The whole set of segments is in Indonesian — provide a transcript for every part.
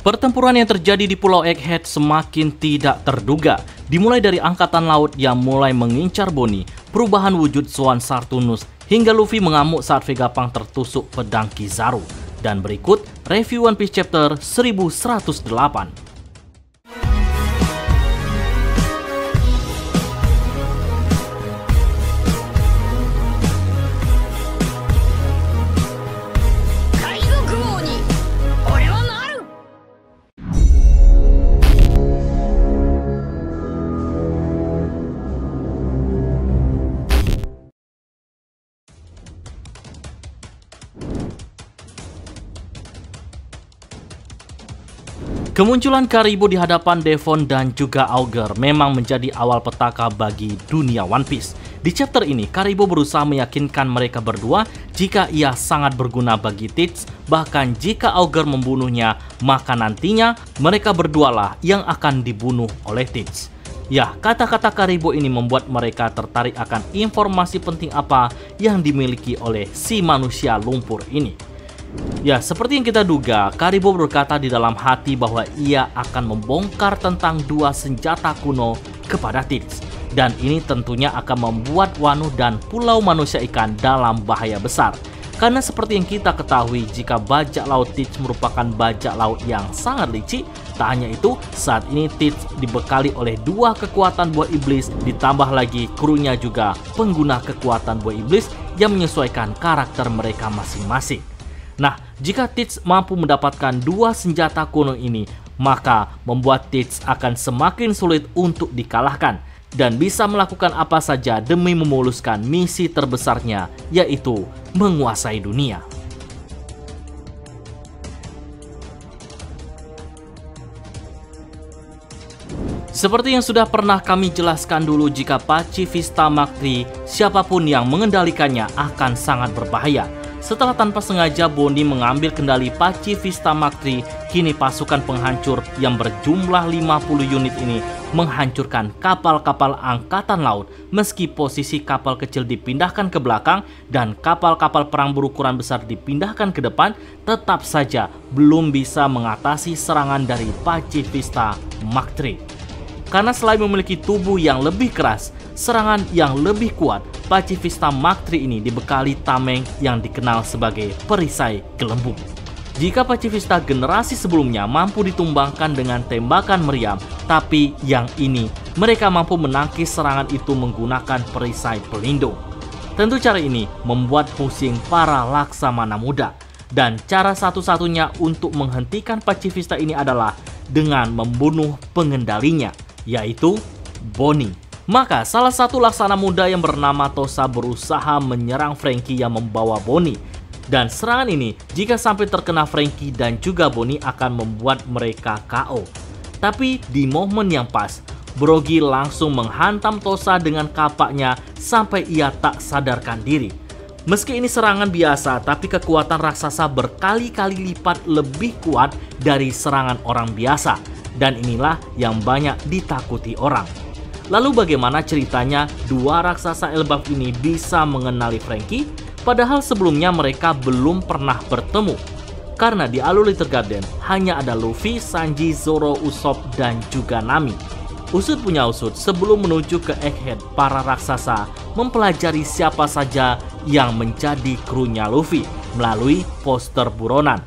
Pertempuran yang terjadi di Pulau Egghead semakin tidak terduga. Dimulai dari angkatan laut yang mulai mengincar Bonnie, perubahan wujud Swan Sartunus, hingga Luffy mengamuk saat Vegapunk tertusuk pedang Kizaru. Dan berikut review One Piece chapter 1108. Kemunculan Karibo di hadapan Devon dan juga Auger memang menjadi awal petaka bagi dunia One Piece. Di chapter ini, Karibo berusaha meyakinkan mereka berdua jika ia sangat berguna bagi Tits, bahkan jika Auger membunuhnya, maka nantinya mereka berdualah yang akan dibunuh oleh Tits. Ya, kata-kata Karibo ini membuat mereka tertarik akan informasi penting apa yang dimiliki oleh si manusia lumpur ini. Ya, seperti yang kita duga, Karibo berkata di dalam hati bahwa ia akan membongkar tentang dua senjata kuno kepada Tits. Dan ini tentunya akan membuat Wano dan Pulau Manusia Ikan dalam bahaya besar. Karena seperti yang kita ketahui, jika bajak laut Tits merupakan bajak laut yang sangat licik. Tak hanya itu, saat ini Tits dibekali oleh dua kekuatan buah iblis, ditambah lagi krunya juga pengguna kekuatan buah iblis yang menyesuaikan karakter mereka masing-masing. Nah, jika Tits mampu mendapatkan dua senjata kuno ini, maka membuat Tits akan semakin sulit untuk dikalahkan dan bisa melakukan apa saja demi memuluskan misi terbesarnya, yaitu menguasai dunia. Seperti yang sudah pernah kami jelaskan dulu, jika Pacifista Mark III, siapapun yang mengendalikannya akan sangat berbahaya. Setelah tanpa sengaja Bonnie mengambil kendali Pacifista Mark III, kini pasukan penghancur yang berjumlah 50 unit ini menghancurkan kapal-kapal angkatan laut. Meski posisi kapal kecil dipindahkan ke belakang dan kapal-kapal perang berukuran besar dipindahkan ke depan, tetap saja belum bisa mengatasi serangan dari Pacifista Mark III. Karena selain memiliki tubuh yang lebih keras, serangan yang lebih kuat, Pacifista Mark III ini dibekali tameng yang dikenal sebagai perisai gelembung. Jika Pacifista generasi sebelumnya mampu ditumbangkan dengan tembakan meriam, tapi yang ini mereka mampu menangkis serangan itu menggunakan perisai pelindung. Tentu cara ini membuat pusing para laksamana muda, dan cara satu-satunya untuk menghentikan Pacifista ini adalah dengan membunuh pengendalinya, yaitu Bonnie. Maka salah satu laksana muda yang bernama Tosa berusaha menyerang Franky yang membawa Bonnie. Dan serangan ini jika sampai terkena Franky dan juga Bonnie akan membuat mereka KO. Tapi di momen yang pas, Brogy langsung menghantam Tosa dengan kapaknya sampai ia tak sadarkan diri. Meski ini serangan biasa, tapi kekuatan raksasa berkali-kali lipat lebih kuat dari serangan orang biasa. Dan inilah yang banyak ditakuti orang. Lalu bagaimana ceritanya dua raksasa Elbaf ini bisa mengenali Franky, padahal sebelumnya mereka belum pernah bertemu? Karena di alur Little Garden hanya ada Luffy, Sanji, Zoro, Usopp, dan juga Nami. Usut punya usut, sebelum menuju ke Egghead, para raksasa mempelajari siapa saja yang menjadi krunya Luffy melalui poster buronan.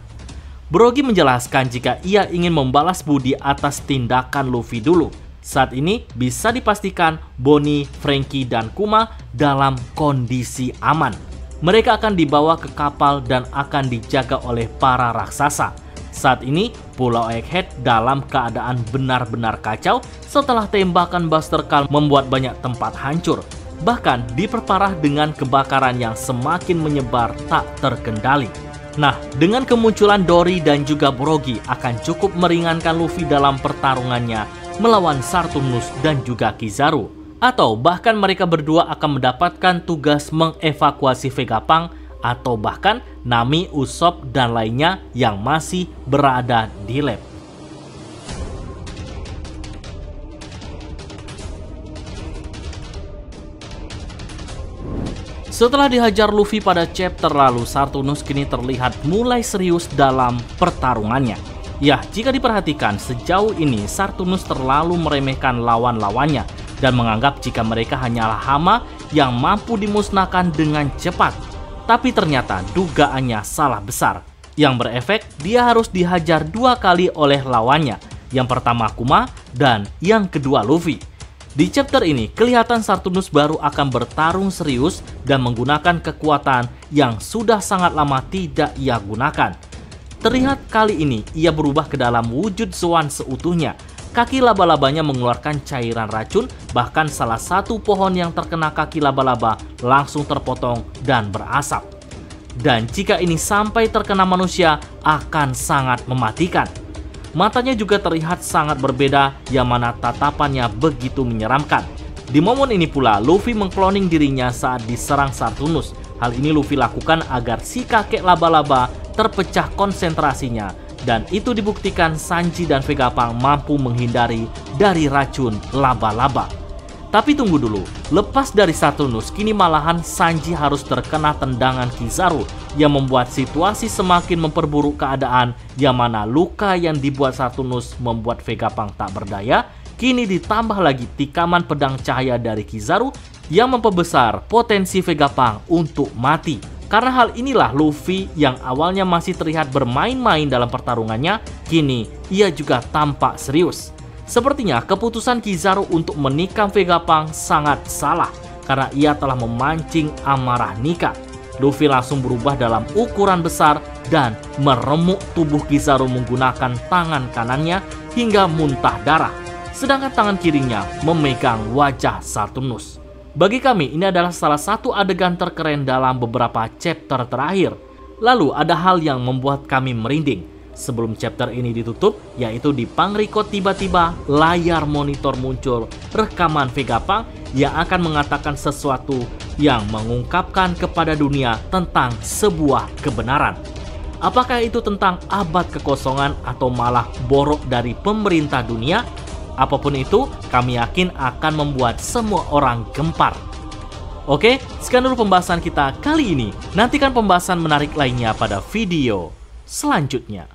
Brogy menjelaskan jika ia ingin membalas budi atas tindakan Luffy dulu. Saat ini bisa dipastikan Bonnie, Franky, dan Kuma dalam kondisi aman. Mereka akan dibawa ke kapal dan akan dijaga oleh para raksasa. Saat ini Pulau Egghead dalam keadaan benar-benar kacau setelah tembakan Buster Call membuat banyak tempat hancur. Bahkan diperparah dengan kebakaran yang semakin menyebar tak terkendali. Nah, dengan kemunculan Dory dan juga Brogy akan cukup meringankan Luffy dalam pertarungannya melawan Sartunus dan juga Kizaru. Atau bahkan mereka berdua akan mendapatkan tugas mengevakuasi Vegapunk, atau bahkan Nami, Usopp, dan lainnya yang masih berada di lab. Setelah dihajar Luffy pada chapter lalu, Sartunus kini terlihat mulai serius dalam pertarungannya. Ya, jika diperhatikan, sejauh ini Sartunus terlalu meremehkan lawan-lawannya dan menganggap jika mereka hanyalah hama yang mampu dimusnahkan dengan cepat. Tapi ternyata dugaannya salah besar. Yang berefek, dia harus dihajar 2 kali oleh lawannya. Yang pertama Kuma dan yang kedua Luffy. Di chapter ini, kelihatan Sartunus baru akan bertarung serius dan menggunakan kekuatan yang sudah sangat lama tidak ia gunakan. Terlihat kali ini ia berubah ke dalam wujud Zoan seutuhnya. Kaki laba-labanya mengeluarkan cairan racun, bahkan salah satu pohon yang terkena kaki laba-laba langsung terpotong dan berasap. Dan jika ini sampai terkena manusia, akan sangat mematikan. Matanya juga terlihat sangat berbeda, yang mana tatapannya begitu menyeramkan. Di momen ini pula, Luffy mengkloning dirinya saat diserang Sartunus. Hal ini Luffy lakukan agar si kakek laba-laba terpecah konsentrasinya, dan itu dibuktikan Sanji dan Vegapunk mampu menghindari dari racun laba-laba. Tapi tunggu dulu, lepas dari Sartunus, kini malahan Sanji harus terkena tendangan Kizaru yang membuat situasi semakin memperburuk keadaan, yang mana luka yang dibuat Sartunus membuat Vegapunk tak berdaya. Kini ditambah lagi tikaman pedang cahaya dari Kizaru yang memperbesar potensi Vegapunk untuk mati. Karena hal inilah Luffy yang awalnya masih terlihat bermain-main dalam pertarungannya, kini ia juga tampak serius. Sepertinya keputusan Kizaru untuk menikam Vegapunk sangat salah, karena ia telah memancing amarah Nika. Luffy langsung berubah dalam ukuran besar dan meremuk tubuh Kizaru menggunakan tangan kanannya hingga muntah darah, sedangkan tangan kirinya memegang wajah Sartunus. Bagi kami, ini adalah salah satu adegan terkeren dalam beberapa chapter terakhir. Lalu ada hal yang membuat kami merinding. Sebelum chapter ini ditutup, yaitu di Pangrecord tiba-tiba layar monitor muncul rekaman Vegapunk yang akan mengatakan sesuatu yang mengungkapkan kepada dunia tentang sebuah kebenaran. Apakah itu tentang abad kekosongan atau malah borok dari pemerintah dunia? Apapun itu, kami yakin akan membuat semua orang gempar. Oke, sekian dulu pembahasan kita kali ini. Nantikan pembahasan menarik lainnya pada video selanjutnya.